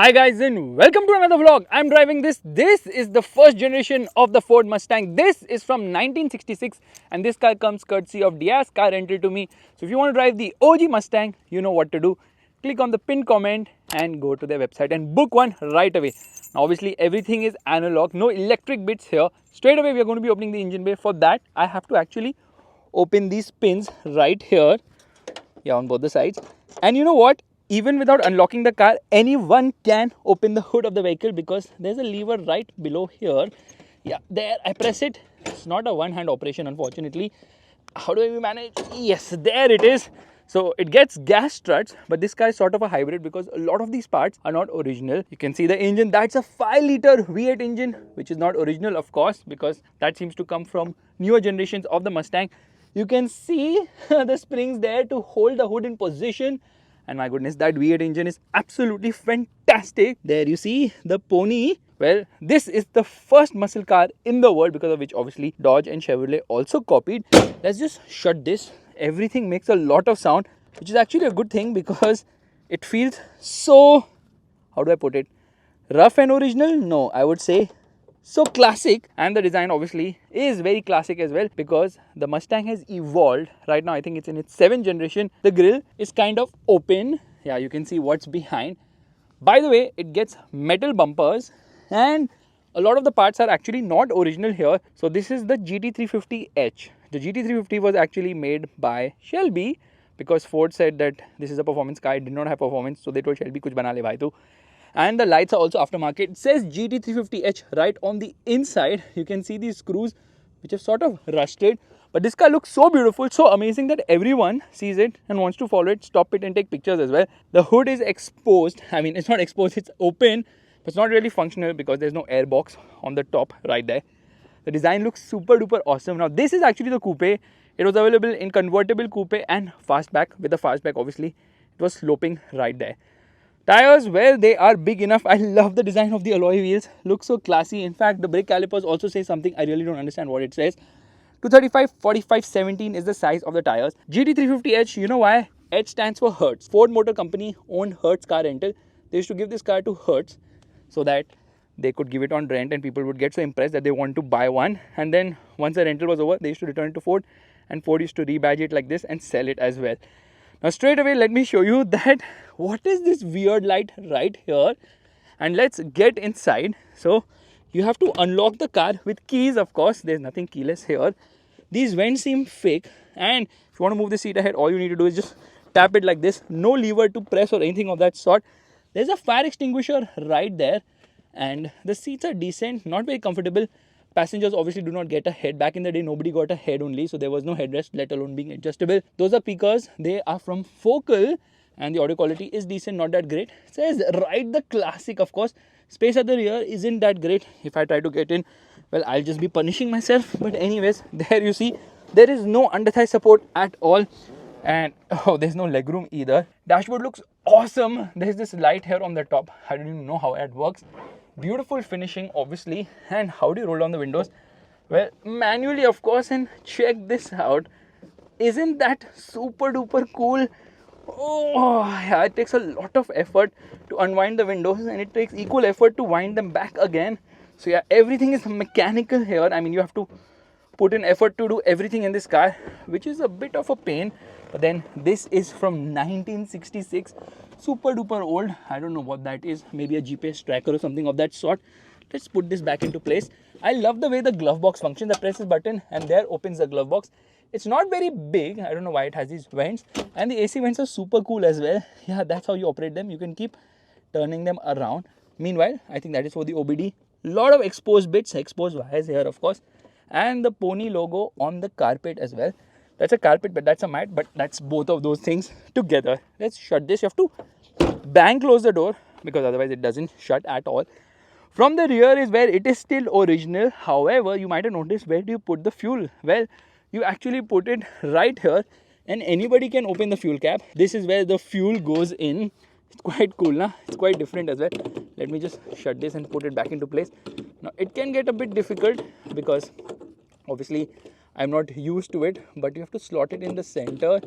Hi guys and welcome to another vlog. I'm driving this. This is the first generation of the Ford Mustang. This is from 1966 and this car comes courtesy of Diaz Car Rental to me. So if you want to drive the OG Mustang, you know what to do. Click on the pinned comment and go to their website and book one right away. Now obviously everything is analog, no electric bits here. Straight away we are going to be opening the engine bay. For that I have to actually open these pins right here. Yeah, on both the sides. And you know what? Even without unlocking the car, anyone can open the hood of the vehicle because there's a lever right below here. Yeah, there I press it. It's not a one-hand operation, unfortunately. How do I manage? Yes, there it is. So it gets gas struts, but this car is sort of a hybrid because a lot of these parts are not original. You can see the engine. That's a 5-liter V8 engine, which is not original, of course, because that seems to come from newer generations of the Mustang. You can see the springs there to hold the hood in position. And my goodness, that V8 engine is absolutely fantastic. There you see the pony. Well, this is the first muscle car in the world, because of which obviously Dodge and Chevrolet also copied. Let's just shut this. Everything makes a lot of sound, which is actually a good thing because it feels so, how do I put it, rough and original? No, I would say so classic. And the design obviously is very classic as well because the Mustang has evolved. Right now I think it's in its 7th generation. The grille is kind of open. Yeah, you can see what's behind. By the way, it gets metal bumpers and a lot of the parts are actually not original here. So this is the GT350H. The GT350 was actually made by Shelby because Ford said that this is a performance car. It did not have performance, so they told Shelby kuch bana le bhai tu. And the lights are also aftermarket. It says GT350H right on the inside. You can see these screws which have sort of rusted. But this car looks so beautiful, so amazing that everyone sees it and wants to follow it, stop it and take pictures as well. The hood is exposed. I mean, it's not exposed, it's open. But it's not really functional because there's no air box on the top right there. The design looks super duper awesome. Now this is actually the coupe. It was available in convertible coupe and fastback. With the fastback obviously it was sloping right there. Tires, well, they are big enough. I love the design of the alloy wheels. Looks so classy. In fact, the brake calipers also say something. I really don't understand what it says. 235, 45, 17 is the size of the tires. GT350H, you know why? H stands for Hertz. Ford Motor Company owned Hertz Car Rental. They used to give this car to Hertz so that they could give it on rent and people would get so impressed that they want to buy one. And then once the rental was over, they used to return it to Ford and Ford used to rebadge it like this and sell it as well. Now straight away, let me show you that what is this weird light right here, and let's get inside. So you have to unlock the car with keys, of course. There's nothing keyless here. These vents seem fake, and if you want to move the seat ahead, all you need to do is just tap it like this. No lever to press or anything of that sort. There's a fire extinguisher right there, and the seats are decent, not very comfortable. Passengers obviously do not get a head. Back in the day, nobody got a head only, so there was no headrest, let alone being adjustable. Those are speakers. They are from Focal, and the audio quality is decent, not that great. It says Ride the Classic, of course. Space at the rear isn't that great. If I try to get in, well, I'll just be punishing myself. But anyways, there you see, there is no under thigh support at all. And oh, there's no legroom either. Dashboard looks awesome. There's this light here on the top. I don't even know how it works. Beautiful finishing obviously. And how do you roll down the windows? Well, manually of course. And check this out. Isn't that super duper cool? Oh yeah, it takes a lot of effort to unwind the windows and it takes equal effort to wind them back again. So yeah, everything is mechanical here. I mean, you have to put in effort to do everything in this car, which is a bit of a pain. But then this is from 1966, super duper old. I don't know what that is, maybe a GPS tracker or something of that sort. Let's put this back into place. I love the way the glove box functions. I press this button and there opens the glove box. It's not very big. I don't know why it has these vents, and the AC vents are super cool as well. Yeah, that's how you operate them. You can keep turning them around. Meanwhile, I think that is for the OBD. Lot of exposed bits, exposed wires here of course, and the pony logo on the carpet as well. That's a carpet, but that's a mat, but that's both of those things together. Let's shut this. You have to bang close the door because otherwise it doesn't shut at all. From the rear is where it is still original. However, you might have noticed, where do you put the fuel? Well, you actually put it right here and anybody can open the fuel cap. This is where the fuel goes in. It's quite cool, nah? It's quite different as well. Let me just shut this and put it back into place. Now it can get a bit difficult because obviously I'm not used to it, but you have to slot it in the center.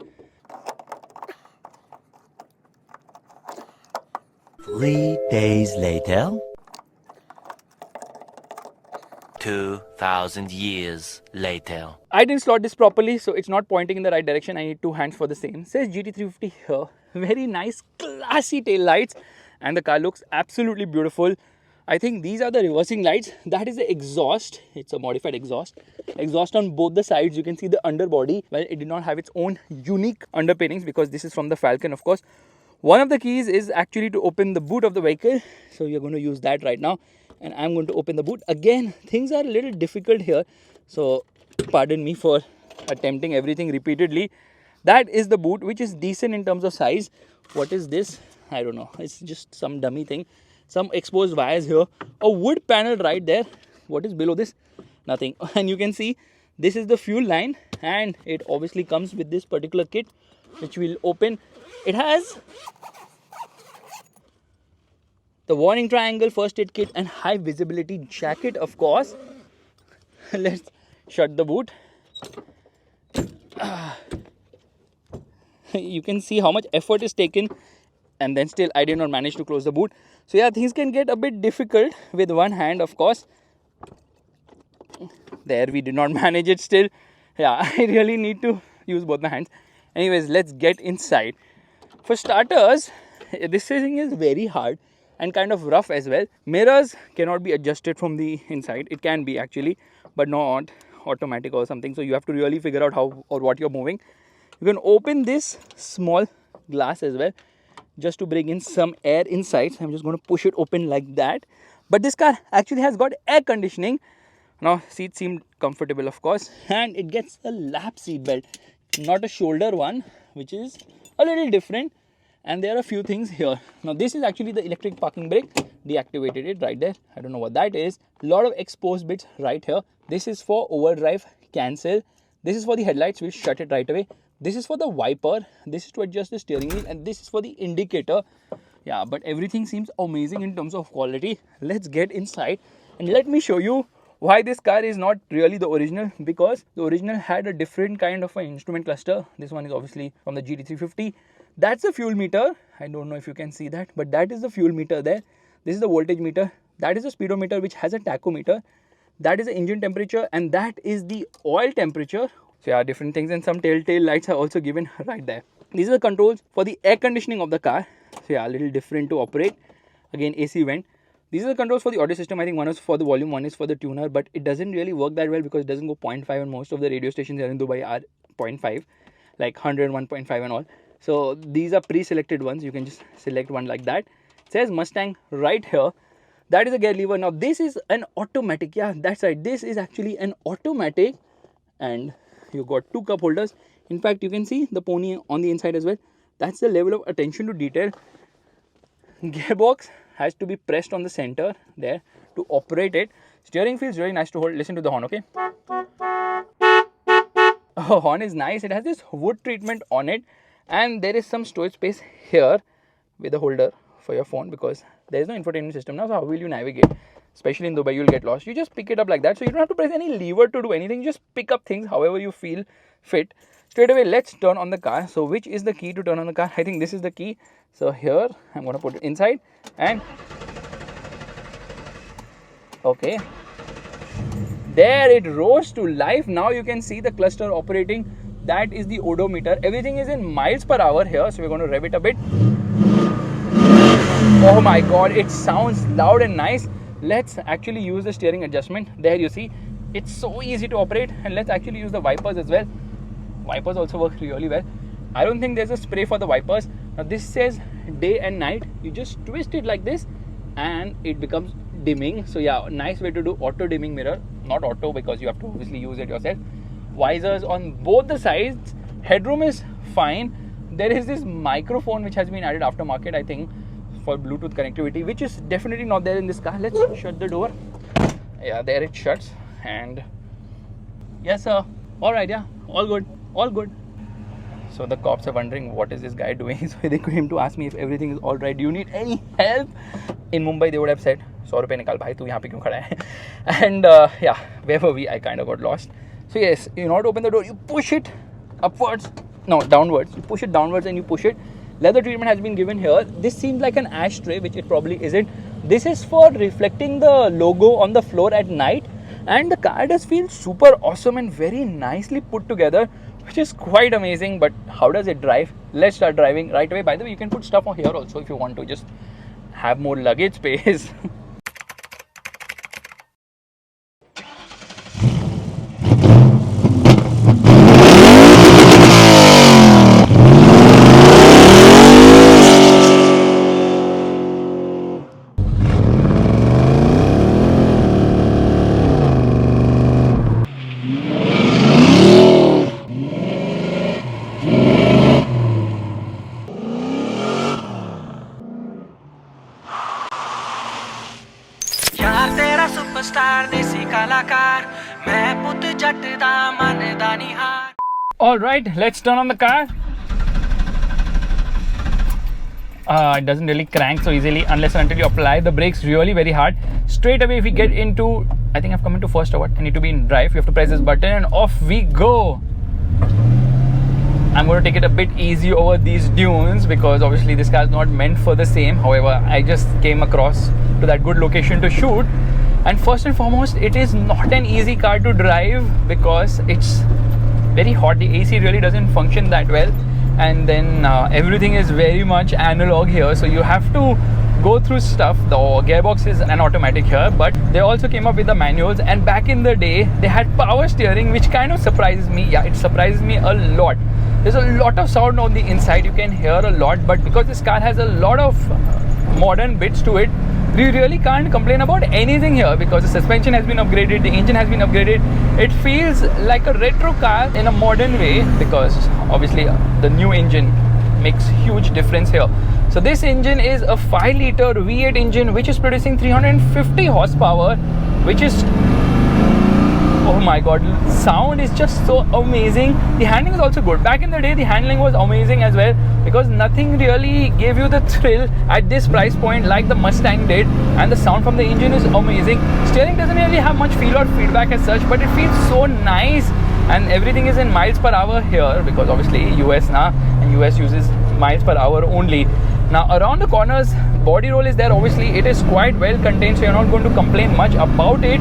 3 days later. 2,000 years later. I didn't slot this properly, so it's not pointing in the right direction. I need two hands for the same. It says GT350 here. Very nice, classy tail lights, and the car looks absolutely beautiful. I think these are the reversing lights. That is the exhaust. It's a modified exhaust. Exhaust on both the sides. You can see the underbody. Well, it did not have its own unique underpinnings because this is from the Falcon, of course. One of the keys is actually to open the boot of the vehicle. So you're going to use that right now. And I'm going to open the boot. Again, things are a little difficult here. So pardon me for attempting everything repeatedly. That is the boot, which is decent in terms of size. What is this? I don't know. It's just some dummy thing. Some exposed wires here. A wood panel right there. What is below this? Nothing. And you can see this is the fuel line. And it obviously comes with this particular kit, which we'll open. It has the warning triangle, first aid kit, and high visibility jacket, of course. Let's shut the boot. You can see how much effort is taken, and then still I did not manage to close the boot. So yeah, things can get a bit difficult with one hand, of course. There, we did not manage it still. Yeah, I really need to use both my hands. Anyways, let's get inside. For starters, this thing is very hard and kind of rough as well. Mirrors cannot be adjusted from the inside. It can be actually, but not automatic or something. So you have to really figure out how or what you're moving. You can open this small glass as well, just to bring in some air inside. I'm just going to push it open like that. But this car actually has got air conditioning. Now seats seem comfortable, of course, and it gets a lap seat belt, not a shoulder one, which is a little different. And there are a few things here. Now this is actually the electric parking brake. Deactivated it right there. I don't know what that is. A lot of exposed bits right here. This is for overdrive, cancel. This is for the headlights. We'll shut it right away. This is for the wiper. This is to adjust the steering wheel, and this is for the indicator. Yeah, but everything seems amazing in terms of quality. Let's get inside and let me show you why this car is not really the original, because the original had a different kind of an instrument cluster. This one is obviously from the GT350. That's the fuel meter. I don't know if you can see that, but that is the fuel meter there. This is the voltage meter. That is the speedometer, which has a tachometer. That is the engine temperature, and that is the oil temperature. So yeah, different things, and some telltale lights are also given right there. These are the controls for the air conditioning of the car. So yeah, a little different to operate. Again, AC vent. These are the controls for the audio system. I think one is for the volume, one is for the tuner, but it doesn't really work that well because it doesn't go 0.5, and most of the radio stations here in Dubai are 0.5, like 100, 1.5 and all. So these are pre-selected ones. You can just select one like that. It says Mustang right here. That is a gear lever. Now this is an automatic. Yeah, that's right. This is actually an automatic, and you got two cup holders. In fact, you can see the pony on the inside as well. That's the level of attention to detail. Gearbox has to be pressed on the center there to operate it. Steering feels really nice to hold. Listen to the horn, okay? Oh, horn is nice. It has this wood treatment on it, and there is some storage space here with a holder for your phone, because there is no infotainment system now. So how will you navigate? Especially in Dubai, you'll get lost. You just pick it up like that. So you don't have to press any lever to do anything. You just pick up things however you feel fit. Straight away, let's turn on the car. So which is the key to turn on the car? I think this is the key. So here, I'm going to put it inside, and okay. There it rose to life. Now you can see the cluster operating. That is the odometer. Everything is in miles per hour here. So we're going to rev it a bit. Oh my God, it sounds loud and nice. Let's actually use the steering adjustment. There you see, it's so easy to operate. And let's actually use the wipers as well. Wipers also work really well. I don't think there's a spray for the wipers. Now this says day and night. You just twist it like this and it becomes dimming. So yeah, nice way to do auto dimming mirror. Not auto, because you have to obviously use it yourself. Visors on both the sides. Headroom is fine. There is this microphone which has been added aftermarket, I think, for Bluetooth connectivity, which is definitely not there in this car. Let's shut the door. Yeah, there it shuts. And yes sir, all right, yeah, all good, all good. So the cops are wondering what is this guy doing. So they came to ask me if everything is all right. Do you need any help? In Mumbai they would have said, 100 rupees nikal bhai, tu yahan pe kyun khada hai? And yeah, where were we? I kind of got lost. So yes, in order to open the door, you push it upwards, no, downwards. You push it downwards and you push it, leather treatment has been given here. This seems like an ashtray, which it probably isn't. This is for reflecting the logo on the floor at night, and the car does feel super awesome and very nicely put together, which is quite amazing. But how does it drive? Let's start driving right away. By the way, you can put stuff on here also if you want to just have more luggage space. Alright, let's turn on the car. It doesn't really crank so easily unless and until you apply the brakes really very hard. Straight away, if we get into, I think I've come into first or what? I need to be in drive. You have to press this button and off we go. I'm going to take it a bit easy over these dunes because obviously this car is not meant for the same. However, I just came across to that good location to shoot. And first and foremost, it is not an easy car to drive because it's very hot. The AC really doesn't function that well, and then everything is very much analog here, so you have to go through stuff. The gearbox is an automatic here, but they also came up with the manuals, and back in the day they had power steering, which kind of surprises me. Yeah, it surprises me a lot. There's a lot of sound on the inside, you can hear a lot, but because this car has a lot of modern bits to it, we really can't complain about anything here because the suspension has been upgraded, the engine has been upgraded. It feels like a retro car in a modern way because obviously the new engine makes huge difference here. So this engine is a 5-liter V8 engine which is producing 350 horsepower, which is, oh my god, sound is just so amazing. The handling is also good. Back in the day, the handling was amazing as well because nothing really gave you the thrill at this price point like the Mustang did, and the sound from the engine is amazing. Steering doesn't really have much feel or feedback as such, but it feels so nice, and everything is in miles per hour here because obviously US now, and US uses miles per hour only. Now around the corners, body roll is there. Obviously it is quite well contained, so you're not going to complain much about it.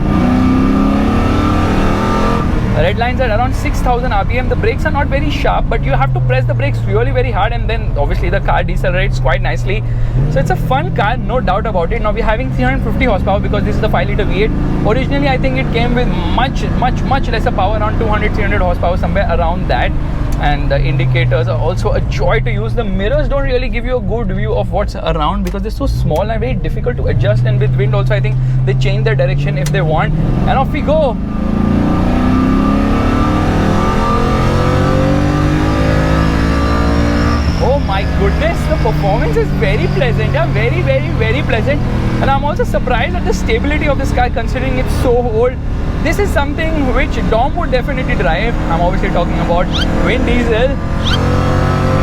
Red lines at around 6,000 RPM. The brakes are not very sharp, but you have to press the brakes really very hard, and then obviously the car decelerates quite nicely. So it's a fun car, no doubt about it. Now we're having 350 horsepower because this is the 5-liter V8. Originally I think it came with much lesser power, around 200-300 horsepower, somewhere around that. And the indicators are also a joy to use. The mirrors don't really give you a good view of what's around because they're so small and very difficult to adjust, and with wind also I think they change their direction if they want. And off we go. Oh my goodness, the performance is very pleasant. Yeah, very pleasant. And I'm also surprised at the stability of this car considering it's so old. This is something which Dom would definitely drive. I'm obviously talking about Vin Diesel.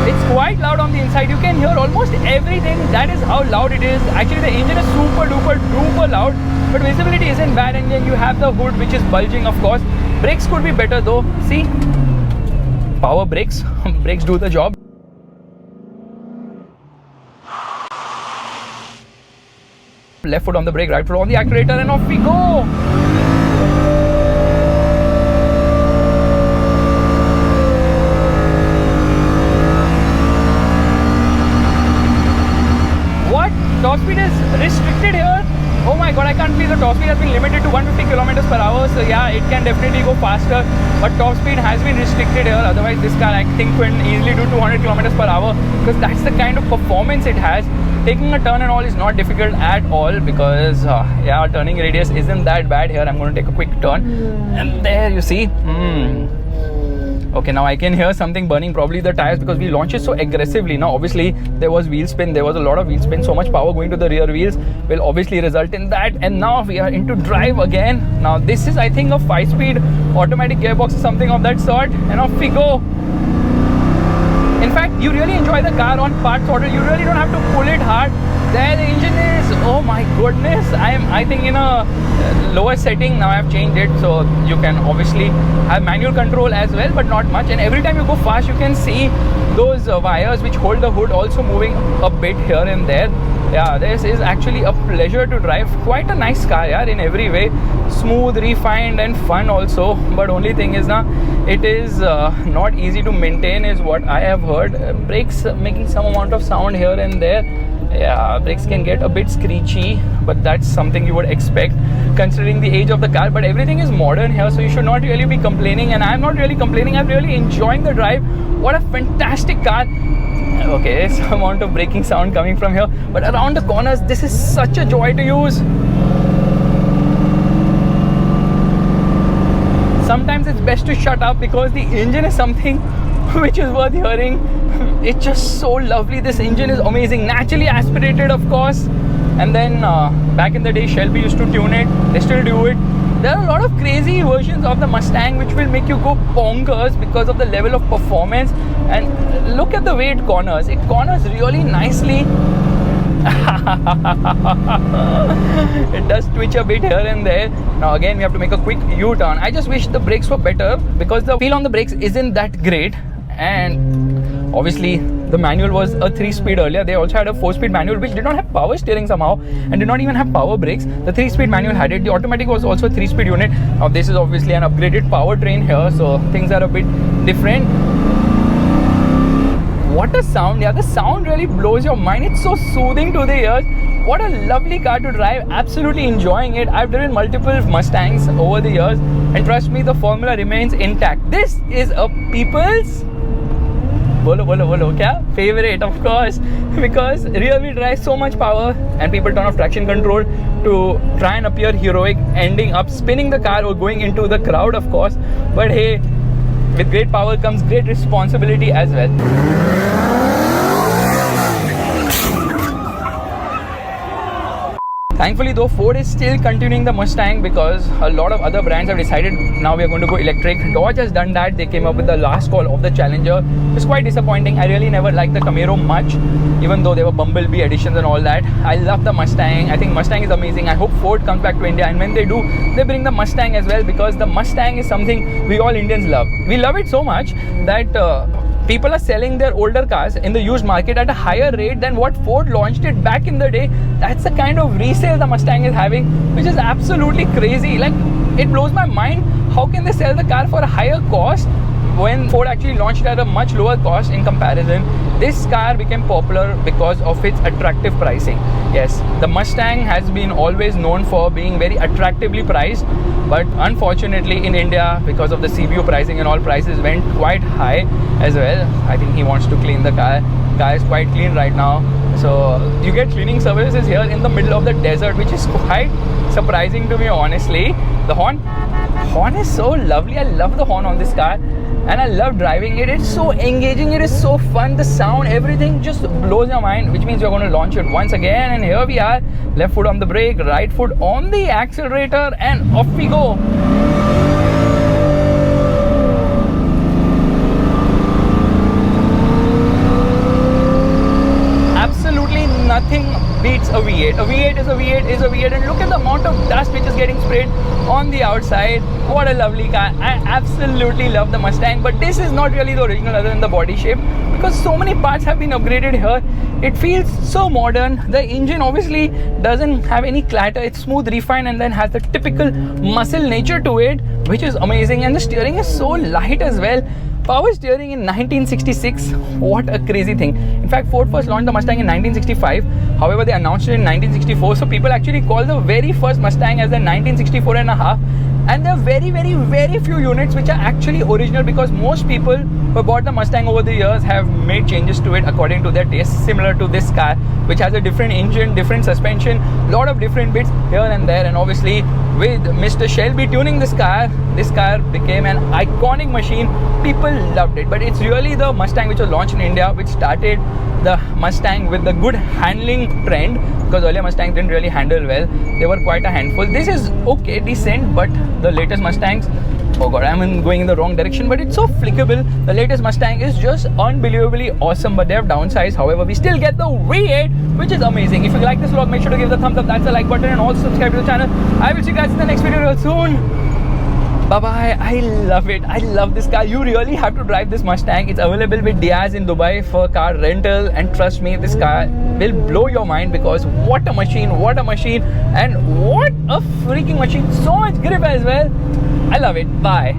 It's quite loud on the inside. You can hear almost everything. That is how loud it is. Actually, the engine is super duper loud, but visibility isn't bad. And then you have the hood, which is bulging, of course. Brakes could be better though. See, power brakes. Brakes do the job. Left foot on the brake, right foot on the accelerator, and off we go. What? Top speed is restricted here? Oh my god, I can't believe the top speed has been limited to 150 kilometers per hour. So yeah, it can definitely go faster, but top speed has been restricted here. Otherwise this car I think can easily do 200 kilometers per hour because that's the kind of performance it has. Taking a turn and all is not difficult at all because yeah, turning radius isn't that bad here. I'm going to take a quick turn, and there you see. Okay, now I can hear something burning, probably the tires, because we launched it so aggressively. Now obviously there was wheel spin, there was a lot of wheel spin, so much power going to the rear wheels will obviously result in that. And now we are into drive again. Now this is I think a 5-speed automatic gearbox or something of that sort, and off we go. In fact, you really enjoy the car on part throttle. You really don't have to pull it hard. there the engine is. Oh my goodness, I think in a lower setting. Now I've changed it, so you can obviously have manual control as well, but not much. And every time you go fast, you can see those wires which hold the hood also moving a bit here and there. Yeah, this is actually a pleasure to drive. Quite a nice car, yeah, in every way. Smooth, refined and fun also. But only thing is now, it is not easy to maintain is what I have heard. Brakes making some amount of sound here and there. Yeah, brakes can get a bit screechy, but that's something you would expect considering the age of the car. But everything is modern here, so you should not really be complaining. And I'm not really complaining. I'm really enjoying the drive. What a fantastic car. Okay, some amount of braking sound coming from here, but around the corners, this is such a joy to use. Sometimes it's best to shut up because the engine is something which is worth hearing. It's just so lovely. This engine is amazing, naturally aspirated, of course. And then back in the day, Shelby used to tune it. They still do it. There are a lot of crazy versions of the Mustang which will make you go bonkers because of the level of performance. And look at the way it corners. It corners really nicely. It does twitch a bit here and there. Now again, we have to make a quick U-turn. I just wish the brakes were better because the feel on the brakes isn't that great. And obviously the manual was a 3-speed earlier. They also had a 4-speed manual which did not have power steering somehow and did not even have power brakes. The 3-speed manual had it. The automatic was also a 3-speed unit. Now this is obviously an upgraded powertrain here, so things are a bit different. What a sound. Yeah, the sound really blows your mind. It's so soothing to the ears. What a lovely car to drive. Absolutely enjoying it. I've driven multiple Mustangs over the years, and trust me, the formula remains intact. This is a people's bolo kya? Favorite, of course, because rear wheel drive, so much power, and people turn off traction control to try and appear heroic, ending up spinning the car or going into the crowd, of course. But hey, with great power comes great responsibility as well. Thankfully though, Ford is still continuing the Mustang because a lot of other brands have decided now we are going to go electric. Dodge has done that. They came up with the last call of the Challenger. It's quite disappointing. I really never liked the Camaro much, even though there were Bumblebee editions and all that. I love the Mustang. I think Mustang is amazing. I hope Ford comes back to India, and when they do, they bring the Mustang as well, because the Mustang is something we all Indians love. We love it so much that people are selling their older cars in the used market at a higher rate than what Ford launched it back in the day. That's the kind of resale the Mustang is having, which is absolutely crazy. Like, it blows my mind. How can they sell the car for a higher cost when Ford actually launched it at a much lower cost in comparison? This car became popular because of its attractive pricing. Yes, the Mustang has been always known for being very attractively priced, but unfortunately in India, because of the CBU pricing and all, prices went quite high as well. I think he wants to clean the car. Car is quite clean right now. So you get cleaning services here in the middle of the desert, which is quite surprising to me, honestly. The horn is so lovely. I love the horn on this car, and I love driving it. It's so engaging. It is so fun. The sound, everything just blows your mind, which means we're going to launch it once again. And here we are. Left foot on the brake, right foot on the accelerator, and off we go. Absolutely nothing beats a V8. A V8 is a V8 is a V8, and look at the amount of dust which is getting sprayed on the outside. What a lovely car. I absolutely love the Mustang, but this is not really the original other than the body shape, because so many parts have been upgraded here. It feels so modern. The engine obviously doesn't have any clatter. It's smooth, refined, and then has the typical muscle nature to it, which is amazing. And the steering is so light as well. Power steering in 1966, what a crazy thing. In fact, Ford first launched the Mustang in 1965. However, they announced it in 1964. So people actually call the very first Mustang as the 1964 and a half. And there are very few units which are actually original, because most people who bought the Mustang over the years have made changes to it according to their taste, similar to this car, which has a different engine, different suspension, lot of different bits here and there. And obviously with Mr. Shelby tuning this car became an iconic machine. People loved it. But it's really the Mustang which was launched in India which started the Mustang with the good handling trend, because earlier Mustangs didn't really handle well. They were quite a handful. This is okay, decent, but the latest Mustangs, Oh god, I'm going in the wrong direction, but it's so flickable. The latest Mustang is just unbelievably awesome, but they have downsized. However, we still get the V8, which is amazing. If you like this vlog, make sure to give the thumbs up, that's the like button, and also subscribe to the channel. I will see you guys in the next video real soon. Bye-bye. I love it. I love this car. You really have to drive this Mustang. It's available with Diaz in Dubai for car rental, and trust me, this car will blow your mind, because what a machine, and what a freaking machine. So much grip as well. I love it. Bye.